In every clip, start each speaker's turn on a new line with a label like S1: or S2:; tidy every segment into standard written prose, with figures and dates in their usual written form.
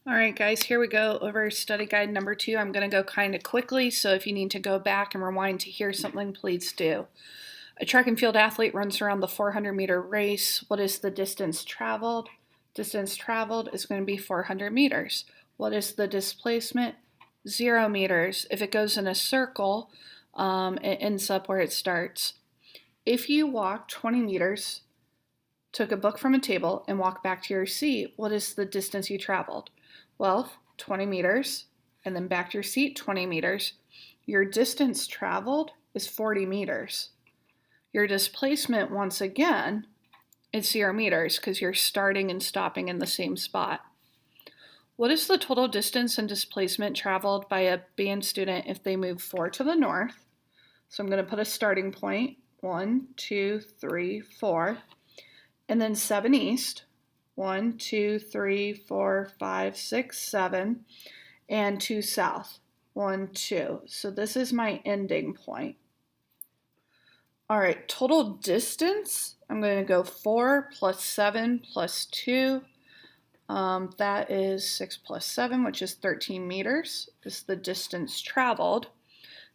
S1: All right, guys, here we go over study guide number 2. I'm going to go kind of quickly, so if you need to go back and rewind to hear something, please do. A track and field athlete runs around the 400-meter race. What is the distance traveled? Distance traveled is going to be 400 meters. What is the displacement? 0 meters. If it goes in a circle, it ends up where it starts. If you walk 20 meters, took a book from a table, and walked back to your seat, what is the distance you traveled? Well, 20 meters, and then back to your seat, 20 meters. Your distance traveled is 40 meters. Your displacement, once again, is 0 meters because you're starting and stopping in the same spot. What is the total distance and displacement traveled by a band student if they move 4 to the north? So I'm going to put a starting point, 1, 2, 3, 4, and then 7 east, 1, 2, 3, 4, 5, 6, 7, and 2 south, 1, 2. So this is my ending point. All right, total distance, I'm going to go 4 plus 7 plus 2. That is 6 plus 7, which is 13 meters, is the distance traveled.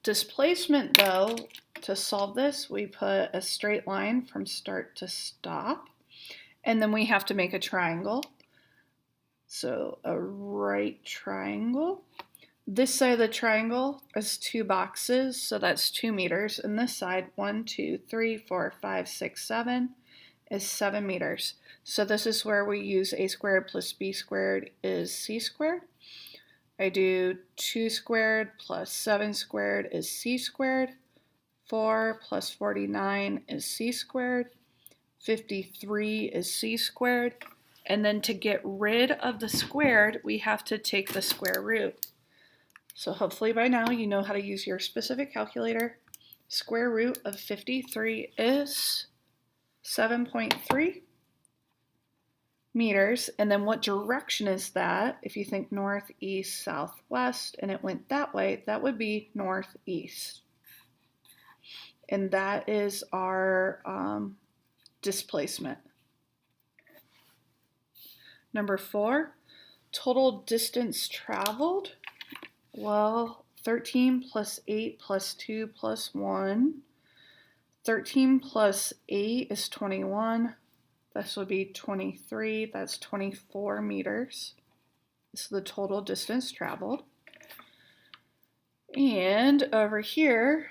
S1: Displacement, though, to solve this, we put a straight line from start to stop, and then we have to make a triangle. So a right triangle. This side of the triangle is 2 boxes, so that's 2 meters. And this side, 1, 2, 3, 4, 5, 6, 7, is 7 meters. So this is where we use a squared plus b squared is c squared. I do 2 squared plus 7 squared is c squared. 4 plus 49 is c squared. 53 is c squared. And then to get rid of the squared, we have to take the square root. So hopefully by now you know how to use your specific calculator. Square root of 53 is 7.3 meters. And then what direction is that? If you think north, east, south, west, and it went that way, that would be northeast. And that is our displacement. Number 4, total distance traveled. Well, 13 plus 8 plus 2 plus 1. 13 plus 8 is 21. This would be 23. That's 24 meters. This is the total distance traveled. And over here,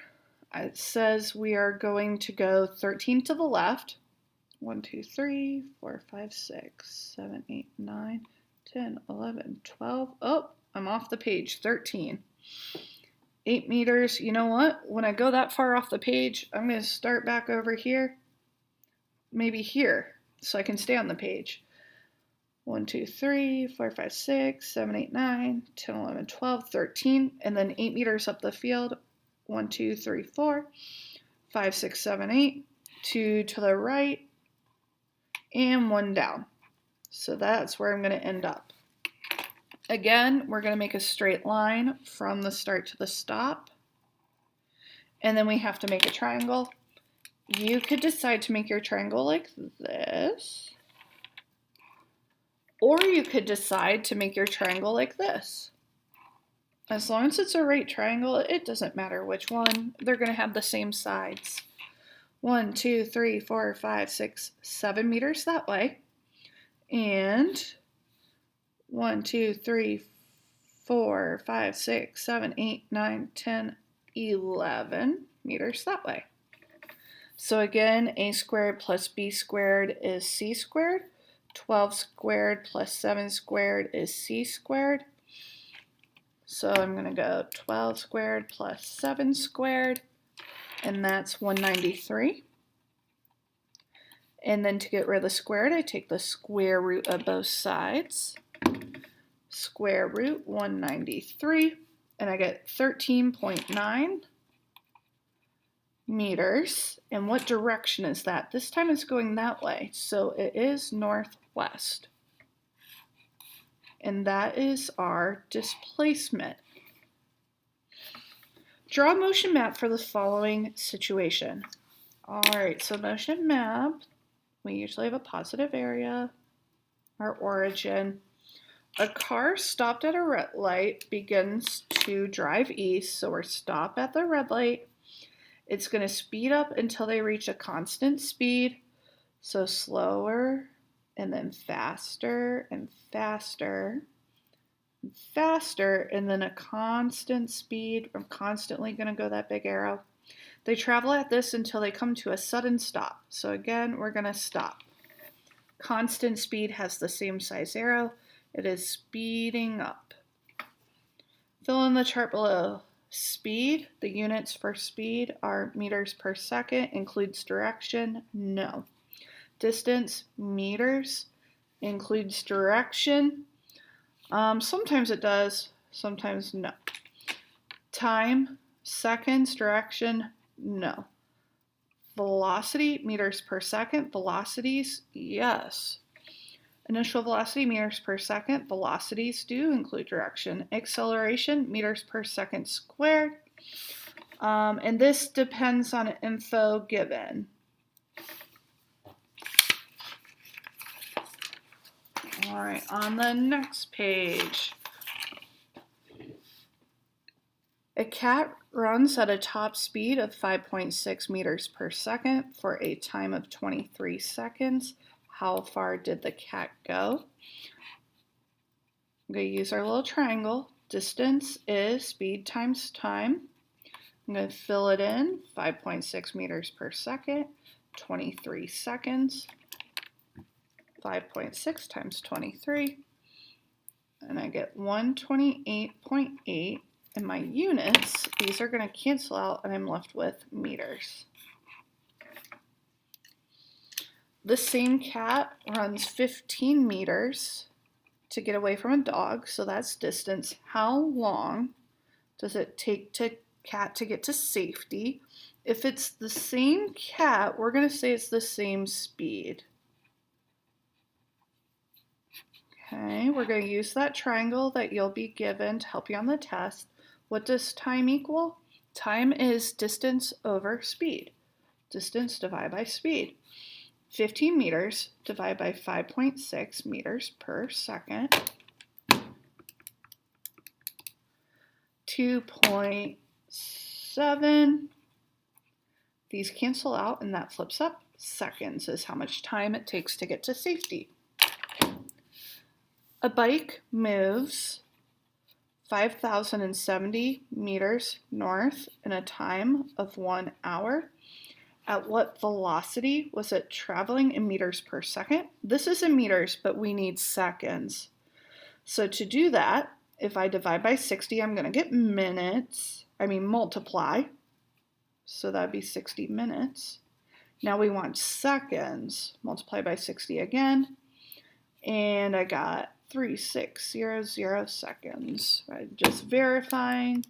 S1: it says we are going to go 13 to the left. 1, 2, 3, 4, 5, 6, 7, 8, 9, 10, 11, 12. Oh, I'm off the page, 13. 8 meters. You know what? When I go that far off the page, I'm going to start back over here, maybe here, so I can stay on the page. 1, 2, 3, 4, 5, 6, 7, 8, 9, 10, 11, 12, 13, and then 8 meters up the field. 1, 2, 3, 4, 5, 6, 7, 8, 2 to the right, and 1 down. So that's where I'm going to end up. Again, we're going to make a straight line from the start to the stop. And then we have to make a triangle. You could decide to make your triangle like this. Or you could decide to make your triangle like this. As long as it's a right triangle, it doesn't matter which one. They're going to have the same sides. 1, 2, 3, 4, 5, 6, 7 meters that way. And 1, 2, 3, 4, 5, 6, 7, 8, 9, 10, 11 meters that way. So again, a squared plus b squared is c squared. 12 squared plus 7 squared is c squared. So I'm going to go 12 squared plus 7 squared, and that's 193. And then to get rid of the squared, I take the square root of both sides. Square root 193, and I get 13.9 meters. And what direction is that? This time it's going that way, so it is northwest. And that is our displacement. Draw a motion map for the following situation. All right, so motion map, we usually have a positive area, our origin. A car stopped at a red light begins to drive east, so we're stopped at the red light. It's going to speed up until they reach a constant speed, so slower and then faster and faster and faster, and then a constant speed. I'm constantly going to go that big arrow. They travel at this until they come to a sudden stop. So again, we're going to stop. Constant speed has the same size arrow. It is speeding up. Fill in the chart below. Speed, the units for speed are meters per second. Includes direction? No. Distance, meters. Includes direction? Sometimes it does, sometimes no. Time, seconds, direction? No. Velocity, meters per second. Velocities, yes. Initial velocity, meters per second. Velocities do include direction. Acceleration, meters per second squared. And this depends on info given. All right, on the next page. A cat runs at a top speed of 5.6 meters per second for a time of 23 seconds. How far did the cat go? I'm going to use our little triangle. Distance is speed times time. I'm going to fill it in, 5.6 meters per second, 23 seconds. 5.6 times 23. And I get 128.8. And my units, these are going to cancel out, and I'm left with meters. The same cat runs 15 meters to get away from a dog, so that's distance. How long does it take to cat to get to safety? If it's the same cat, we're going to say it's the same speed. Okay, we're going to use that triangle that you'll be given to help you on the test. What does time equal? Time is distance over speed. Distance divided by speed. 15 meters divided by 5.6 meters per second. 2.7. These cancel out and that flips up. Seconds is how much time it takes to get to safety. A bike moves 5,070 meters north in a time of 1 hour. At what velocity was it traveling in meters per second? This is in meters, but we need seconds. So to do that, if I divide by 60, I'm going to get minutes. Multiply. So that'd be 60 minutes. Now we want seconds. Multiply by 60 again. And I got 3600 seconds. I'm just verifying.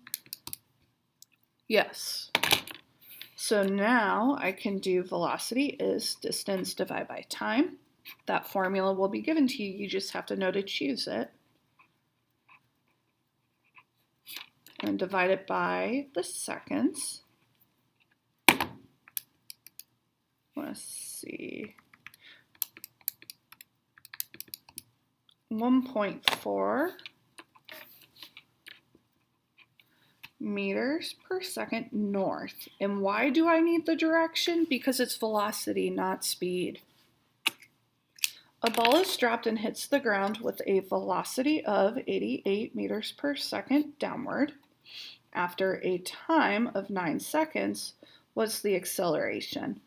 S1: Yes. So now I can do velocity is distance divided by time. That formula will be given to you. You just have to know to choose it. And divide it by the seconds. Let's see. 1.4 meters per second north. And why do I need the direction? Because it's velocity, not speed. A ball is dropped and hits the ground with a velocity of 88 meters per second downward. After a time of 9 seconds, what's the acceleration?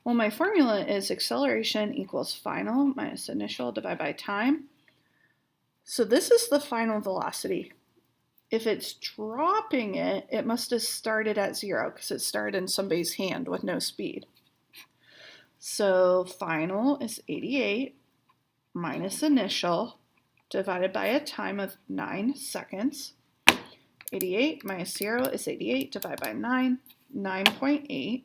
S1: Well, my formula is acceleration equals final minus initial divided by time. So this is the final velocity. If it's dropping it, it must have started at 0 because it started in somebody's hand with no speed. So final is 88 minus initial divided by a time of 9 seconds. 88 minus 0 is 88 divided by 9, 9.8.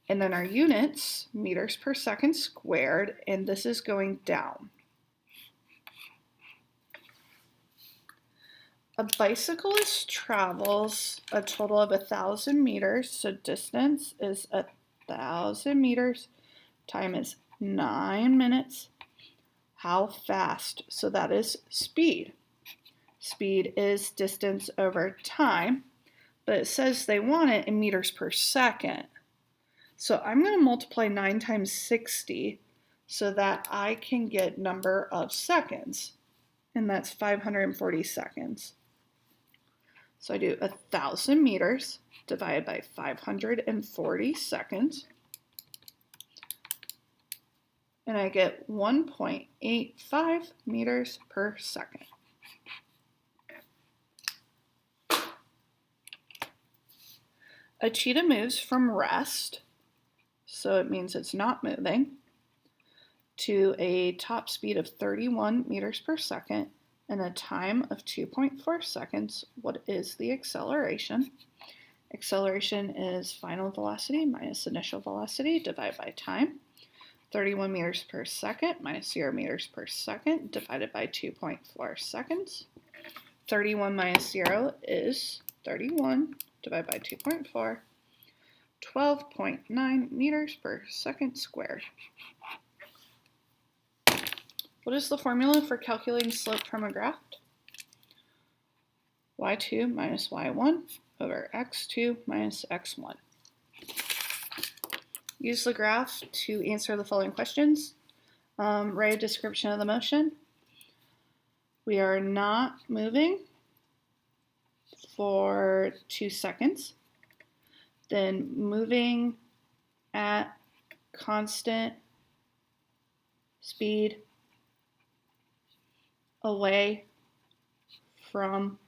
S1: And then our units, meters per second squared, and this is going down. A bicyclist travels a total of 1,000 meters, so distance is 1,000 meters. Time is 9 minutes. how fast. So that is speed. Speed is distance over time, but it says they want it in meters per second. So I'm going to multiply 9 times 60 so that I can get number of seconds, and that's 540 seconds. So I do 1,000 meters divided by 540 seconds, and I get 1.85 meters per second. A cheetah moves from rest, so it means it's not moving, to a top speed of 31 meters per second and a time of 2.4 seconds. What is the acceleration? Acceleration is final velocity minus initial velocity divided by time. 31 meters per second minus 0 meters per second divided by 2.4 seconds. 31 minus 0 is 31 divided by 2.4, 12.9 meters per second squared. What is the formula for calculating slope from a graph? y2 minus y1 over x2 minus x1. Use the graph to answer the following questions. Write a description of the motion. We are not moving for 2 seconds. Then moving at constant speed away from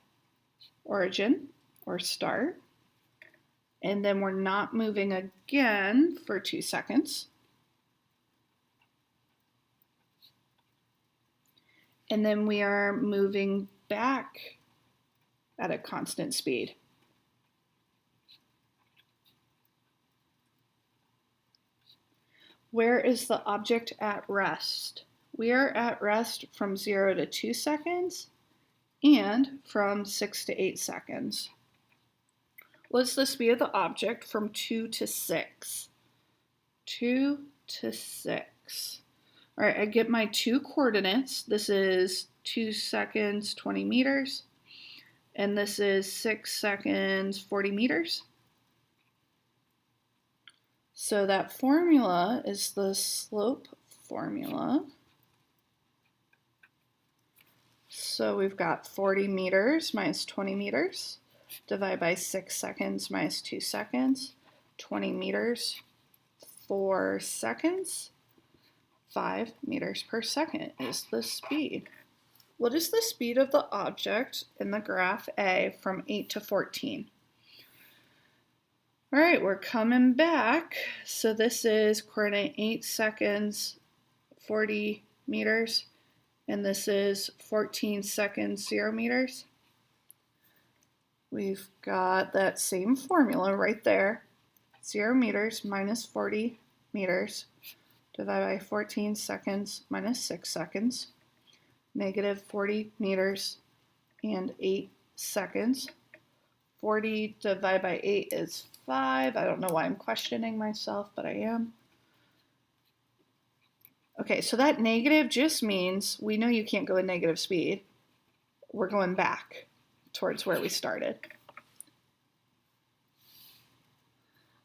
S1: origin or start. And then we're not moving again for 2 seconds. And then we are moving back at a constant speed. Where is the object at rest? We are at rest from 0 to 2 seconds and from 6 to 8 seconds. What's the speed of the object from 2 to 6? 2 to 6. All right, I get my 2 coordinates. This is 2 seconds, 20 meters. And this is 6 seconds, 40 meters. So that formula is the slope formula. So we've got 40 meters minus 20 meters. Divide by 6 seconds minus 2 seconds. 20 meters, 4 seconds. 5 meters per second is the speed. What is the speed of the object in the graph A from 8 to 14? All right, we're coming back. So this is coordinate 8 seconds, 40 meters, and this is 14 seconds, 0 meters. We've got that same formula right there. 0 meters minus 40 meters divided by 14 seconds minus 6 seconds. Negative 40 meters and 8 seconds. 40 divided by 8 is 5. I don't know why I'm questioning myself, but I am. Okay, so that negative just means we know you can't go at negative speed. We're going back towards where we started.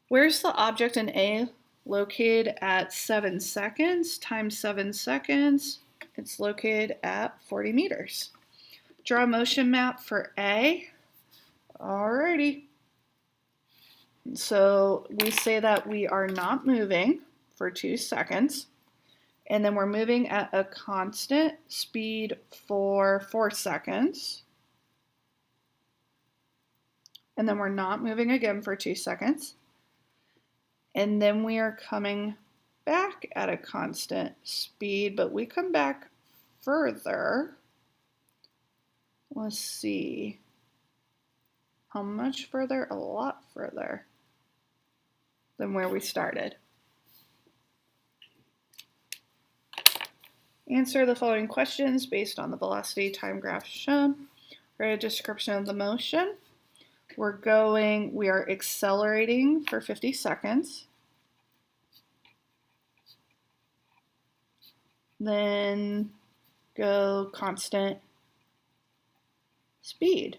S1: Where's the object in A located at 7 seconds times 7 seconds? It's located at 40 meters. Draw a motion map for A. Alrighty. So we say that we are not moving for 2 seconds. And then we're moving at a constant speed for 4 seconds. And then we're not moving again for 2 seconds. And then we are coming back at a constant speed, but we come back further. Let's see. How much further? A lot further than where we started. Answer the following questions based on the velocity time graph shown. Write a description of the motion. We are accelerating for 50 seconds. Then go constant speed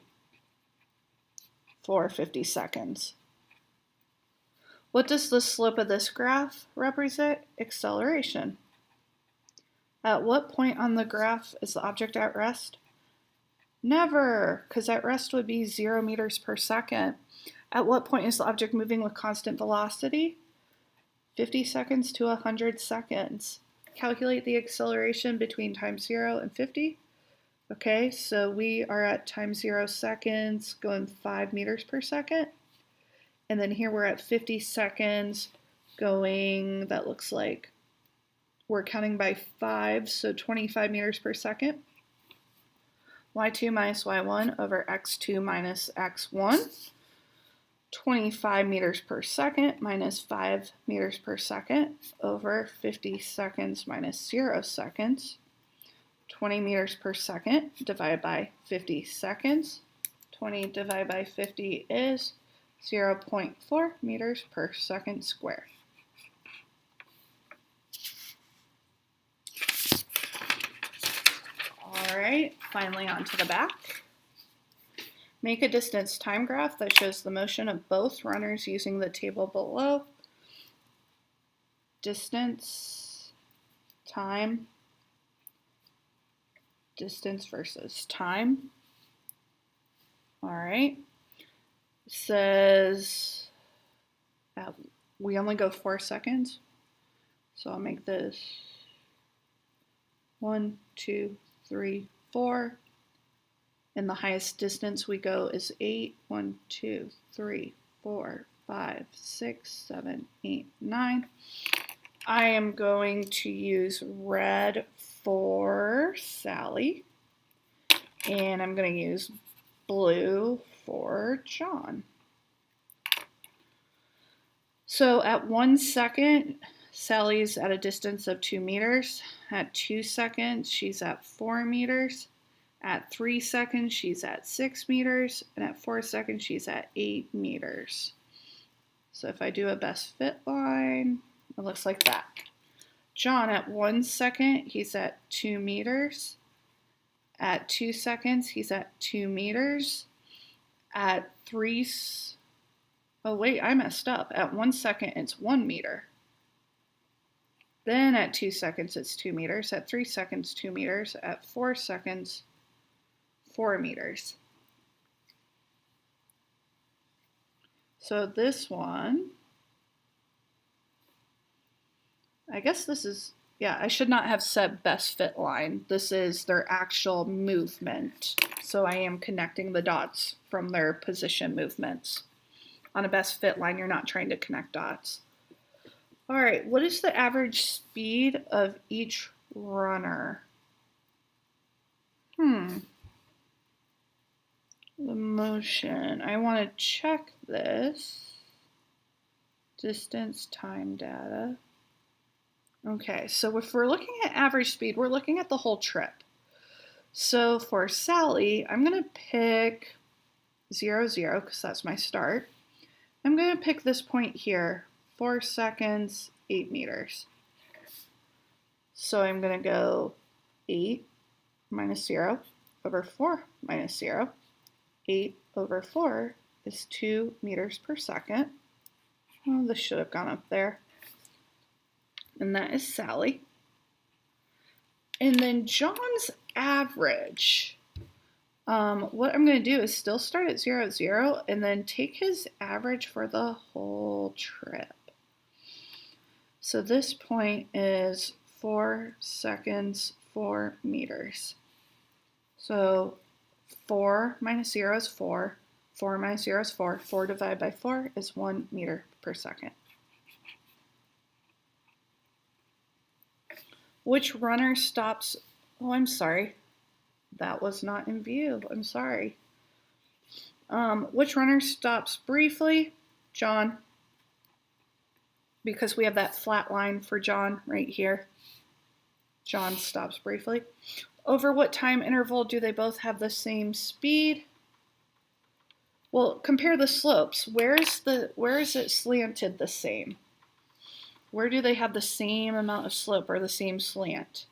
S1: for 50 seconds. What does the slope of this graph represent? Acceleration. At what point on the graph is the object at rest? Never, because at rest would be 0 meters per second. At what point is the object moving with constant velocity? 50 seconds to 100 seconds. Calculate the acceleration between time 0 and 50. Okay, so we are at time 0 seconds going 5 meters per second. And then here we're at 50 seconds going, that looks like we're counting by 5, so 25 meters per second. y2 minus y1 over x2 minus x1. 25 meters per second minus 5 meters per second over 50 seconds minus 0 seconds. 20 meters per second divided by 50 seconds. 20 divided by 50 is 0.4 meters per second squared. All right, finally on to the back. Make a distance time graph that shows the motion of both runners using the table below. Distance, time, distance versus time. All right. It says we only go 4 seconds. So I'll make this 1, 2, 3, 4. And the highest distance we go is 8. 1, 2, 3, 4, 5, 6, 7, 8, 9. I am going to use red for Sally. And I'm going to use blue for John. So at 1 second, Sally's at a distance of 2 meters. At 2 seconds, she's at 4 meters. At 3 seconds, she's at 6 meters, and at 4 seconds, she's at 8 meters. So if I do a best fit line, it looks like that. John, at 1 second, he's at 2 meters. At 2 seconds, he's at 2 meters. At 3, oh wait, I messed up. At 1 second, it's 1 meter. Then at 2 seconds, it's 2 meters. At 3 seconds, 2 meters. At 4 seconds, 4 meters. So this one, I guess this is, yeah, I should not have said best fit line. This is their actual movement. So I am connecting the dots from their position movements. On a best fit line, you're not trying to connect dots. All right, what is the average speed of each runner? The motion, I want to check this. Distance, time data. Okay, so if we're looking at average speed, we're looking at the whole trip. So for Sally, I'm going to pick 0, 0, because that's my start. I'm going to pick this point here, 4 seconds, 8 meters. So I'm going to go 8 minus 0 over 4 minus 0. 8 over 4 is 2 meters per second. Oh, this should have gone up there. And that is Sally. And then John's average. What I'm going to do is still start at 0, 0, and then take his average for the whole trip. So this point is 4 seconds, 4 meters. So 4 minus 0 is 4. 4 minus 0 is 4. 4 divided by 4 is 1 meter per second. Which runner stops? Oh, I'm sorry. That was not in view. I'm sorry. Which runner stops briefly? John. Because we have that flat line for John right here. John stops briefly. Over what time interval do they both have the same speed? Well, compare the slopes. Where is it slanted the same? Where do they have the same amount of slope or the same slant?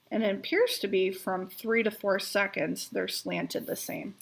S1: And it appears to be from 3 to 4 seconds, they're slanted the same.